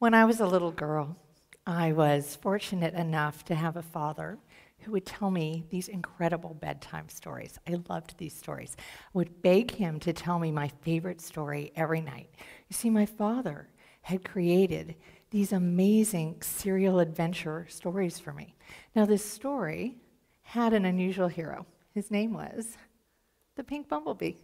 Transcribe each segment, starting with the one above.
When I was a little girl, I was fortunate enough to have a father who would tell me these incredible bedtime stories. I loved these stories. I would beg him to tell me my favorite story every night. You see, my father had created these amazing serial adventure stories for me. Now, this story had an unusual hero. His name was the pink bumblebee.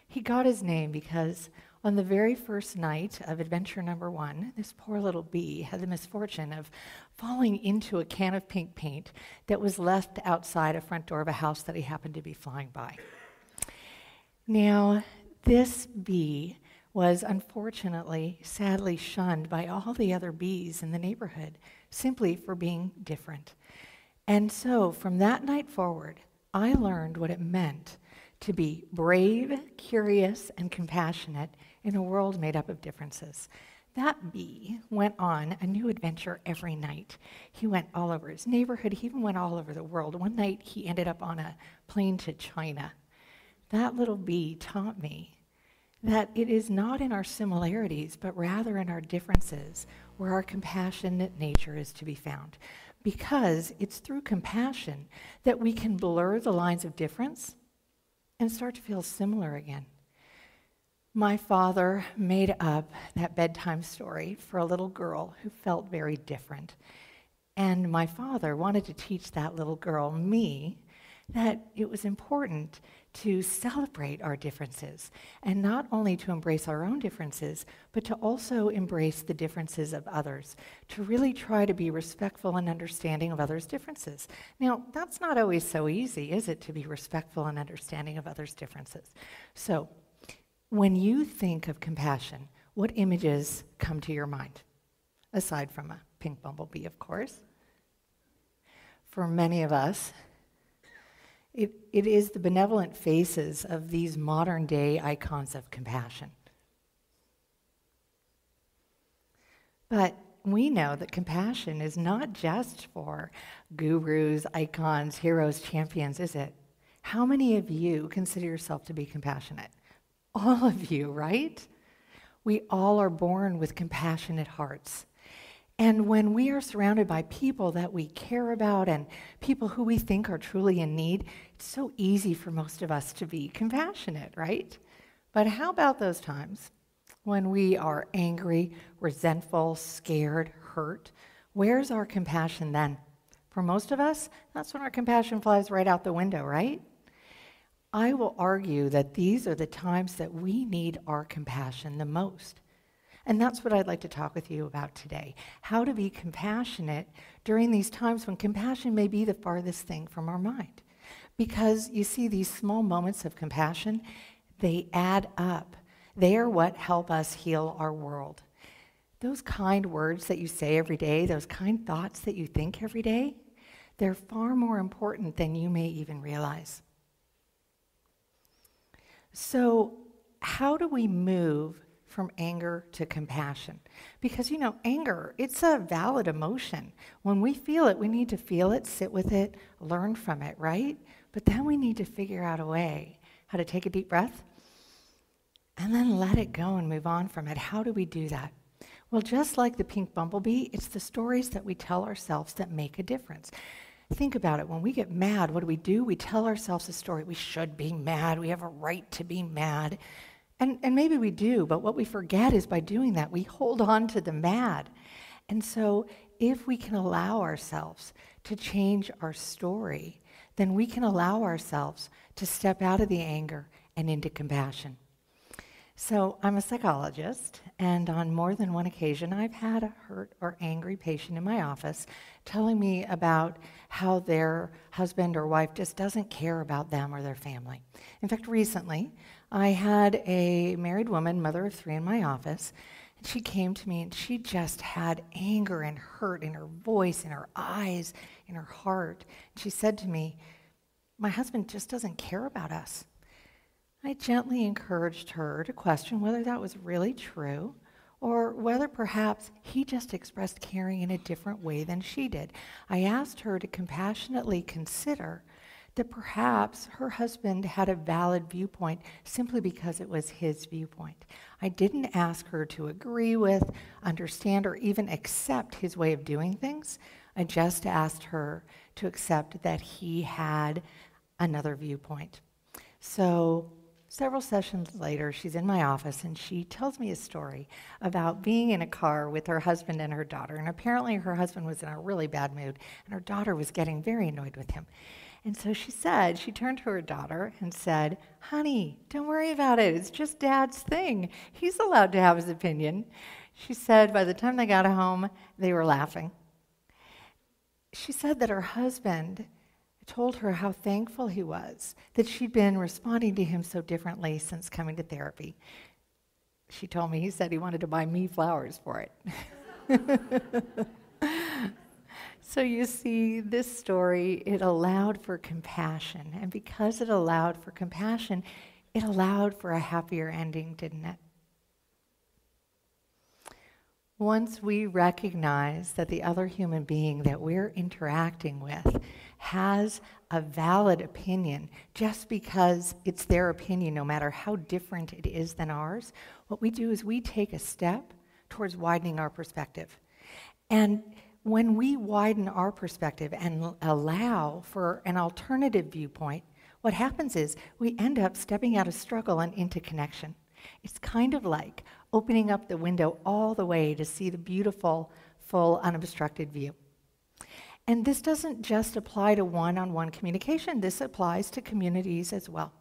He got his name because on the very first night of adventure number 1, this poor little bee had the misfortune of falling into a can of pink paint that was left outside a front door of a house that he happened to be flying by. Now, this bee was unfortunately, sadly shunned by all the other bees in the neighborhood simply for being different. And so, from that night forward, I learned what it meant to be brave, curious, and compassionate in a world made up of differences. That bee went on a new adventure every night. He went all over his neighborhood. He even went all over the world. One night, he ended up on a plane to China. That little bee taught me that it is not in our similarities, but rather in our differences where our compassionate nature is to be found. Because it's through compassion that we can blur the lines of difference and start to feel similar again. My father made up that bedtime story for a little girl who felt very different. And my father wanted to teach that little girl, me, that it was important to celebrate our differences, and not only to embrace our own differences, but to also embrace the differences of others, to really try to be respectful and understanding of others' differences. Now, that's not always so easy, is it, to be respectful and understanding of others' differences? So, when you think of compassion, what images come to your mind? Aside from a pink bumblebee, of course. For many of us, it is the benevolent faces of these modern-day icons of compassion. But we know that compassion is not just for gurus, icons, heroes, champions, is it? How many of you consider yourself to be compassionate? All of you, right? We all are born with compassionate hearts. And when we are surrounded by people that we care about and people who we think are truly in need, it's so easy for most of us to be compassionate, right? But how about those times when we are angry, resentful, scared, hurt? Where's our compassion then? For most of us, that's when our compassion flies right out the window, right? I will argue that these are the times that we need our compassion the most. And that's what I'd like to talk with you about today. How to be compassionate during these times when compassion may be the farthest thing from our mind. Because you see, these small moments of compassion, they add up. They are what help us heal our world. Those kind words that you say every day, those kind thoughts that you think every day, they're far more important than you may even realize. So, how do we move from anger to compassion? Because, anger, it's a valid emotion. When we feel it, we need to feel it, sit with it, learn from it, right? But then we need to figure out a way how to take a deep breath and then let it go and move on from it. How do we do that? Well, just like the pink bumblebee, it's the stories that we tell ourselves that make a difference. Think about it. When we get mad, what do? We tell ourselves a story. We should be mad. We have a right to be mad. And maybe we do, but what we forget is by doing that, we hold on to the mad. And so if we can allow ourselves to change our story, then we can allow ourselves to step out of the anger and into compassion. So I'm a psychologist, and on more than one occasion, I've had a hurt or angry patient in my office telling me about how their husband or wife just doesn't care about them or their family. In fact, recently, I had a married woman, mother of 3, in my office, and she came to me and she just had anger and hurt in her voice, in her eyes, in her heart. She said to me, "My husband just doesn't care about us." I gently encouraged her to question whether that was really true or whether perhaps he just expressed caring in a different way than she did. I asked her to compassionately consider that perhaps her husband had a valid viewpoint simply because it was his viewpoint. I didn't ask her to agree with, understand, or even accept his way of doing things. I just asked her to accept that he had another viewpoint. So several sessions later, she's in my office and she tells me a story about being in a car with her husband and her daughter. And apparently her husband was in a really bad mood and her daughter was getting very annoyed with him. And so she turned to her daughter and said, "Honey, don't worry about it. It's just Dad's thing. He's allowed to have his opinion." She said by the time they got home, they were laughing. She said that her husband told her how thankful he was that she'd been responding to him so differently since coming to therapy. She told me he said he wanted to buy me flowers for it. So you see, this story, it allowed for compassion. And because it allowed for compassion, it allowed for a happier ending, didn't it? Once we recognize that the other human being that we're interacting with has a valid opinion, just because it's their opinion, no matter how different it is than ours, what we do is we take a step towards widening our perspective. And when we widen our perspective and allow for an alternative viewpoint, what happens is we end up stepping out of struggle and into connection. It's kind of like opening up the window all the way to see the beautiful, full, unobstructed view. And this doesn't just apply to one-on-one communication. This applies to communities as well.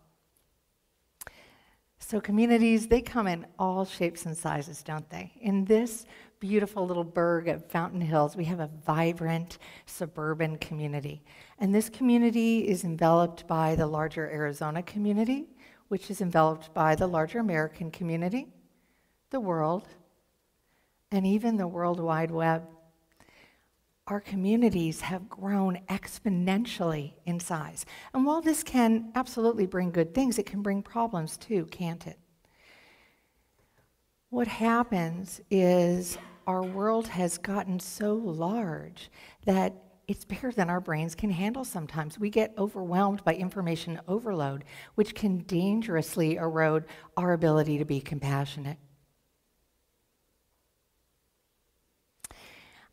So communities, they come in all shapes and sizes, don't they? In this beautiful little burg of Fountain Hills, we have a vibrant suburban community. And this community is enveloped by the larger Arizona community, which is enveloped by the larger American community, the world, and even the World Wide Web. Our communities have grown exponentially in size. And while this can absolutely bring good things, it can bring problems too, can't it? What happens is our world has gotten so large that it's bigger than our brains can handle sometimes. We get overwhelmed by information overload, which can dangerously erode our ability to be compassionate.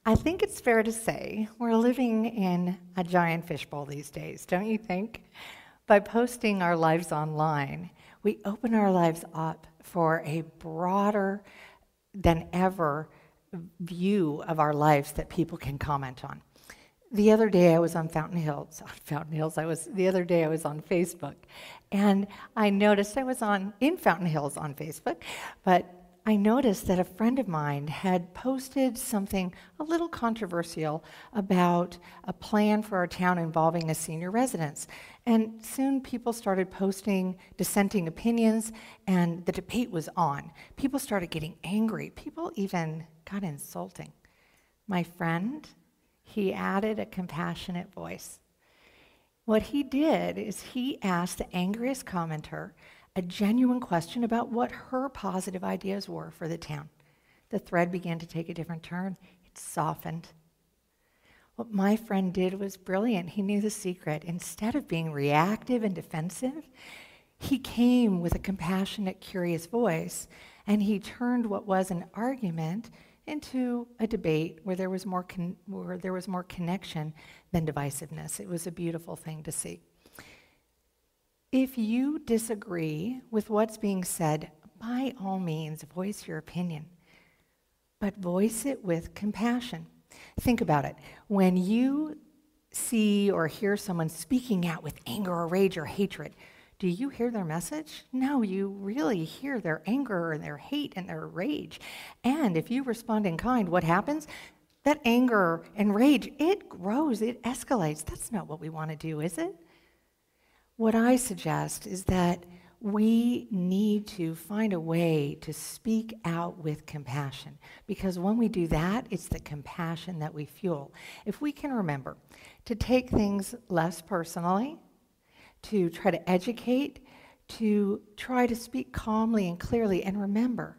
I think it's fair to say we're living in a giant fishbowl these days, don't you think? By posting our lives online, we open our lives up for a broader than ever view of our lives that people can comment on. The other day I was on the other day I was on Facebook, and I noticed I was in Fountain Hills on Facebook, but I noticed that a friend of mine had posted something a little controversial about a plan for our town involving a senior residence. And soon people started posting dissenting opinions, and the debate was on. People started getting angry. People even got insulting. My friend, he added a compassionate voice. What he did is he asked the angriest commenter a genuine question about what her positive ideas were for the town. The thread began to take a different turn. It softened. What my friend did was brilliant. He knew the secret. Instead of being reactive and defensive, he came with a compassionate, curious voice, and he turned what was an argument into a debate where there was more connection than divisiveness. It was a beautiful thing to see. If you disagree with what's being said, by all means, voice your opinion, but voice it with compassion. Think about it. When you see or hear someone speaking out with anger or rage or hatred, do you hear their message? No, you really hear their anger and their hate and their rage. And if you respond in kind, what happens? That anger and rage, it grows, it escalates. That's not what we want to do, is it? What I suggest is that we need to find a way to speak out with compassion, because when we do that, it's the compassion that we fuel. If we can remember to take things less personally, to try to educate, to try to speak calmly and clearly, and remember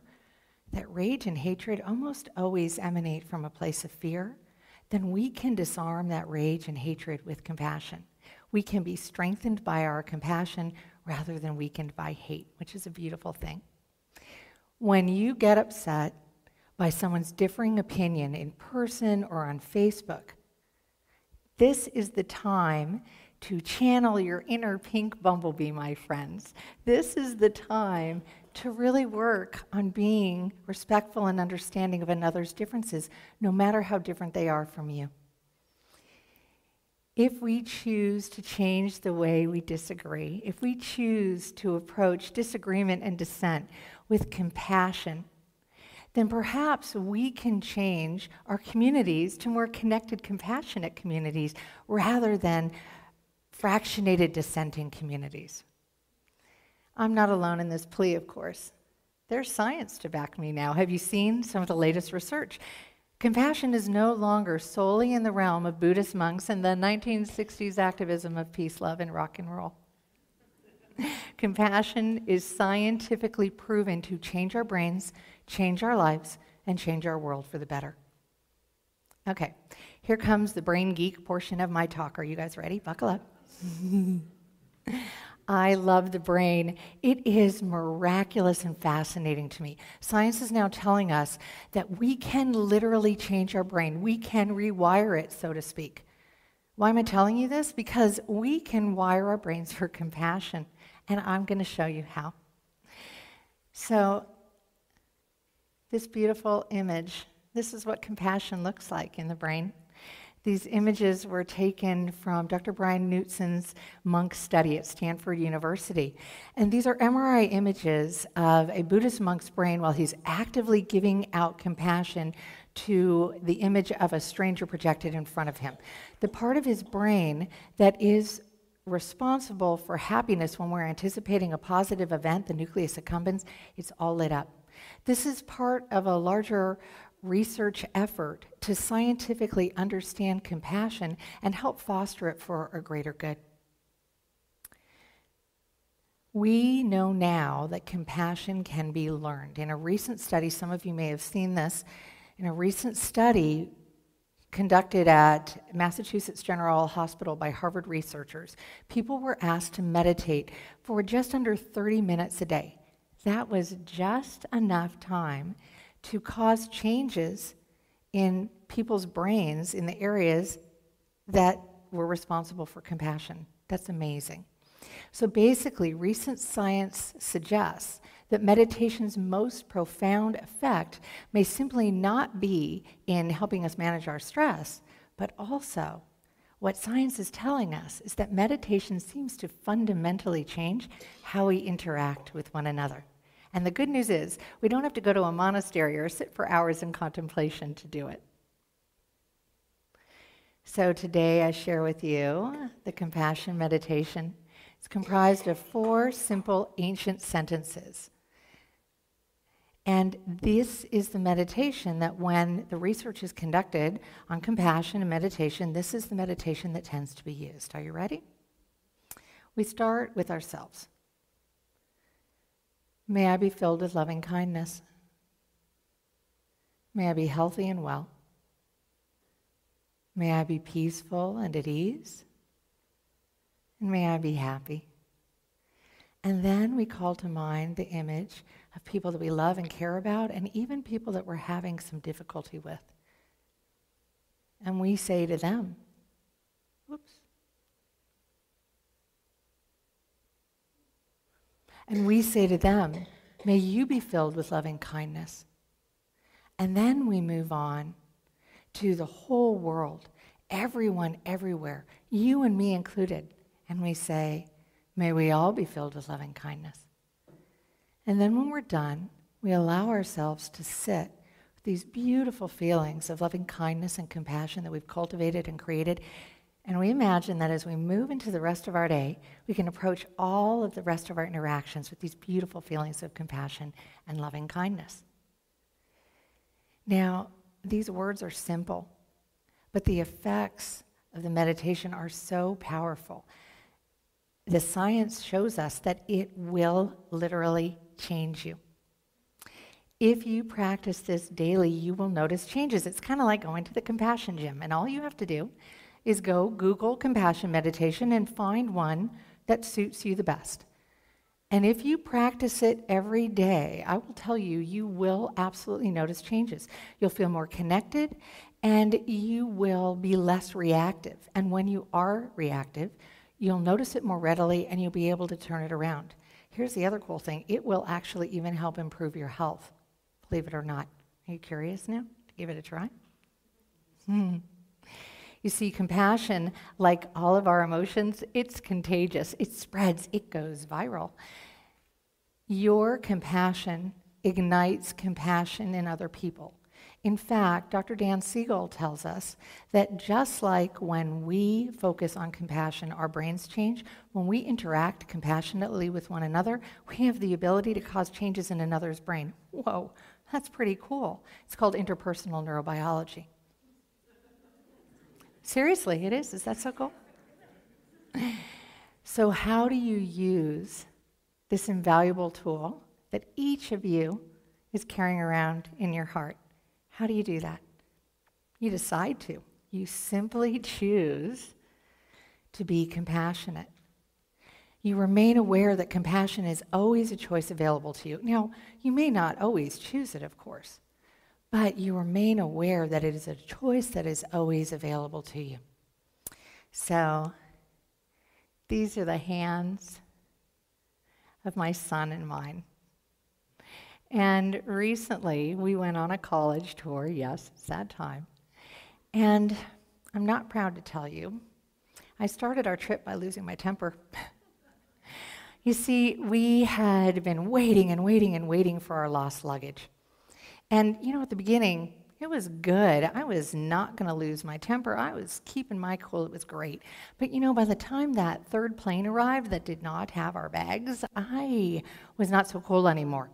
that rage and hatred almost always emanate from a place of fear, then we can disarm that rage and hatred with compassion. We can be strengthened by our compassion rather than weakened by hate, which is a beautiful thing. When you get upset by someone's differing opinion in person or on Facebook, this is the time to channel your inner pink bumblebee, my friends. This is the time to really work on being respectful and understanding of another's differences, no matter how different they are from you. If we choose to change the way we disagree, if we choose to approach disagreement and dissent with compassion, then perhaps we can change our communities to more connected, compassionate communities rather than fractionated, dissenting communities. I'm not alone in this plea, of course. There's science to back me now. Have you seen some of the latest research? Compassion is no longer solely in the realm of Buddhist monks and the 1960s activism of peace, love, and rock and roll. Compassion is scientifically proven to change our brains, change our lives, and change our world for the better. Okay, here comes the brain geek portion of my talk. Are you guys ready? Buckle up. I love the brain. It is miraculous and fascinating to me. Science is now telling us that we can literally change our brain. We can rewire it, so to speak. Why am I telling you this? Because we can wire our brains for compassion, and I'm going to show you how. So, this beautiful image, this is what compassion looks like in the brain. These images were taken from Dr. Brian Knudsen's monk study at Stanford University. And these are MRI images of a Buddhist monk's brain while he's actively giving out compassion to the image of a stranger projected in front of him. The part of his brain that is responsible for happiness when we're anticipating a positive event, the nucleus accumbens, it's all lit up. This is part of a larger research effort to scientifically understand compassion and help foster it for a greater good. We know now that compassion can be learned. In a recent study, some of you may have seen this, in a recent study conducted at Massachusetts General Hospital by Harvard researchers, people were asked to meditate for just under 30 minutes a day. That was just enough time to cause changes in people's brains in the areas that were responsible for compassion. That's amazing. So basically, recent science suggests that meditation's most profound effect may simply not be in helping us manage our stress, but also what science is telling us is that meditation seems to fundamentally change how we interact with one another. And the good news is, we don't have to go to a monastery or sit for hours in contemplation to do it. So today I share with you the compassion meditation. It's comprised of 4 simple ancient sentences. And this is the meditation that when the research is conducted on compassion and meditation, this is the meditation that tends to be used. Are you ready? We start with ourselves. May I be filled with loving kindness. May I be healthy and well. May I be peaceful and at ease. And may I be happy. And then we call to mind the image of people that we love and care about, and even people that we're having some difficulty with. And we say to them, whoops. And we say to them, may you be filled with loving kindness. And then we move on to the whole world, everyone, everywhere, you and me included. And we say, may we all be filled with loving kindness. And then when we're done, we allow ourselves to sit with these beautiful feelings of loving kindness and compassion that we've cultivated and created. And we imagine that as we move into the rest of our day, we can approach all of the rest of our interactions with these beautiful feelings of compassion and loving kindness. Now, these words are simple, but the effects of the meditation are so powerful. The science shows us that it will literally change you. If you practice this daily, you will notice changes. It's kind of like going to the compassion gym, and all you have to do is go Google compassion meditation and find one that suits you the best. And if you practice it every day, I will tell you, you will absolutely notice changes. You'll feel more connected, and you will be less reactive. And when you are reactive, you'll notice it more readily, and you'll be able to turn it around. Here's the other cool thing. It will actually even help improve your health, believe it or not. Are you curious now to give it a try? You see, compassion, like all of our emotions, it's contagious. It spreads. It goes viral. Your compassion ignites compassion in other people. In fact, Dr. Dan Siegel tells us that just like when we focus on compassion, our brains change. When we interact compassionately with one another, we have the ability to cause changes in another's brain. Whoa, that's pretty cool. It's called interpersonal neurobiology. Seriously, it is. Is that so cool? So how do you use this invaluable tool that each of you is carrying around in your heart? How do you do that? You decide to. You simply choose to be compassionate. You remain aware that compassion is always a choice available to you. Now, you may not always choose it, of course, but you remain aware that it is a choice that is always available to you. So, these are the hands of my son and mine. And recently, we went on a college tour. Yes, it's that time. And I'm not proud to tell you, I started our trip by losing my temper. You see, we had been waiting and waiting and waiting for our lost luggage. And, at the beginning, it was good. I was not going to lose my temper. I was keeping my cool. It was great. But, by the time that third plane arrived that did not have our bags, I was not so cool anymore.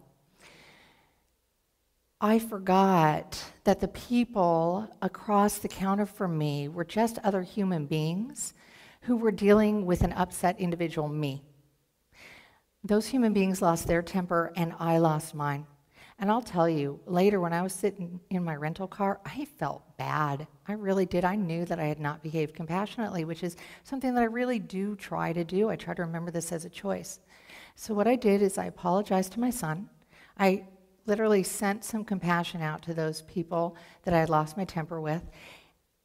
I forgot that the people across the counter from me were just other human beings who were dealing with an upset individual me. Those human beings lost their temper, and I lost mine. And I'll tell you, later when I was sitting in my rental car, I felt bad. I really did. I knew that I had not behaved compassionately, which is something that I really do try to do. I try to remember this as a choice. So what I did is I apologized to my son. I literally sent some compassion out to those people that I had lost my temper with.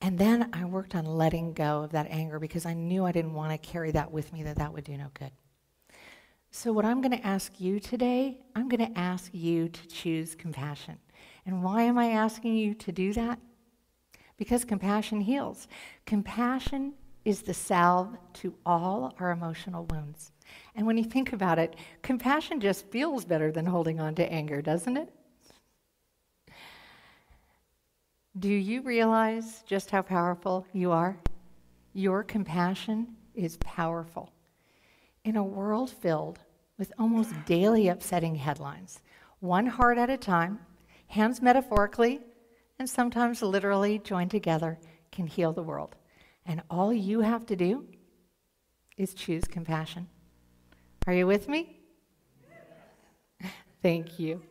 And then I worked on letting go of that anger because I knew I didn't want to carry that with me, that would do no good. So what I'm going to ask you today, I'm going to ask you to choose compassion. And why am I asking you to do that? Because compassion heals. Compassion is the salve to all our emotional wounds. And when you think about it, compassion just feels better than holding on to anger, doesn't it? Do you realize just how powerful you are? Your compassion is powerful. In a world filled with almost daily upsetting headlines, one heart at a time, hands metaphorically, and sometimes literally joined together, can heal the world. And all you have to do is choose compassion. Are you with me? Thank you.